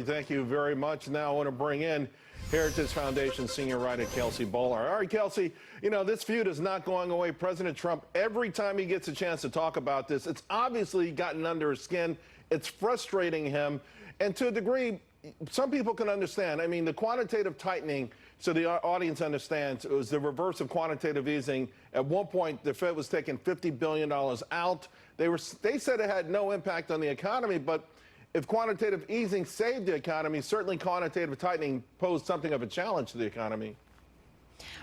Thank you very much. Now I want to bring in Heritage Foundation senior writer Kelsey Bolar. All right, Kelsey, you know, this feud is not going away. President Trump, every time he gets a chance to talk about this, it's obviously gotten under his skin. It's frustrating him. And to a degree, some people can understand. I mean, the quantitative tightening, so the audience understands, it was the reverse of quantitative easing. At one point, the Fed was taking $50 billion out. They said it had no impact on the economy, but if quantitative easing saved the economy, certainly quantitative tightening posed something of a challenge to the economy.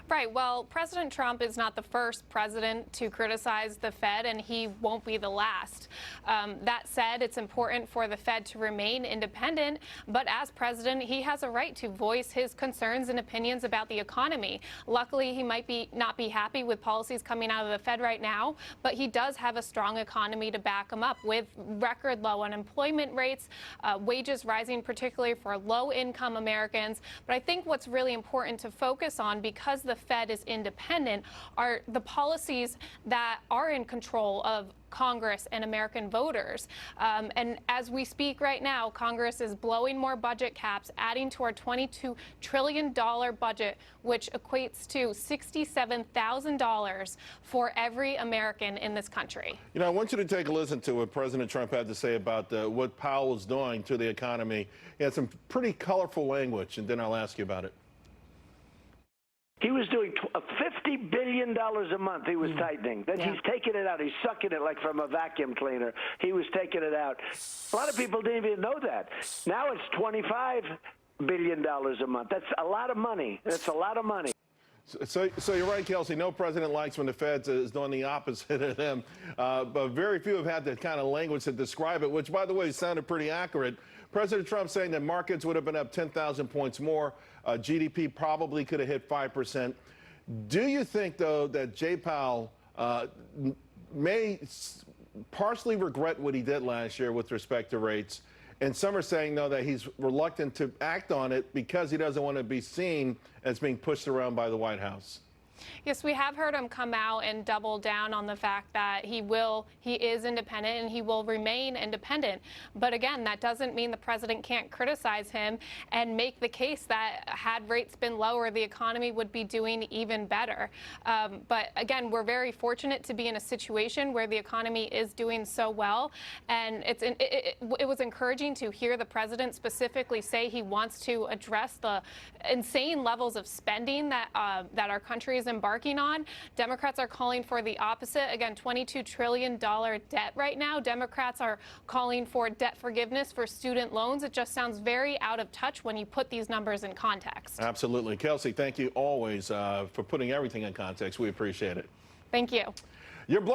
Right. Well, President Trump is not the first president to criticize the Fed, and he won't be the last. That said, it's important for the Fed to remain independent, but as president, he has a right to voice his concerns and opinions about the economy. Luckily, he might not be happy with policies coming out of the Fed right now, but he does have a strong economy to back him up with record low unemployment rates, wages rising, particularly for low-income Americans. But I think what's really important to focus on, because the Fed is independent, are the policies that are in control of Congress and American voters. And as we speak right now, Congress is blowing more budget caps, adding to our $22 trillion budget, which equates to $67,000 for every American in this country. You know, I want you to take a listen to what President Trump had to say about what Powell is doing to the economy. He had some pretty colorful language, and then I'll ask you about it. He was doing $50 billion a month he was tightening. Then he's taking it out. He's sucking it like from a vacuum cleaner. He was taking it out. A lot of people didn't even know that. Now it's $25 billion a month. That's a lot of money. That's a lot of money. So you're right, Kelsey. No president likes when the Fed is doing the opposite of them. But very few have had the kind of language to describe it, which, by the way, sounded pretty accurate. President Trump saying that markets would have been up 10,000 points more. GDP probably could have hit 5%. Do you think, though, that Jay Powell may partially regret what he did last year with respect to rates? And some are saying, though, that he's reluctant to act on it because he doesn't want to be seen as being pushed around by the White House. Yes, we have heard him come out and double down on the fact that he is independent and he will remain independent. But again, that doesn't mean the president can't criticize him and make the case that had rates been lower, the economy would be doing even better. But again, we're very fortunate to be in a situation where the economy is doing so well. And it was encouraging to hear the president specifically say he wants to address the insane levels of spending that our country is embarking on. Democrats are calling for the opposite. Again, $22 trillion debt right now. Democrats are calling for debt forgiveness for student loans. It just sounds very out of touch when you put these numbers in context. Absolutely. Kelsey, thank you always for putting everything in context. We appreciate it. Thank you. You're blown.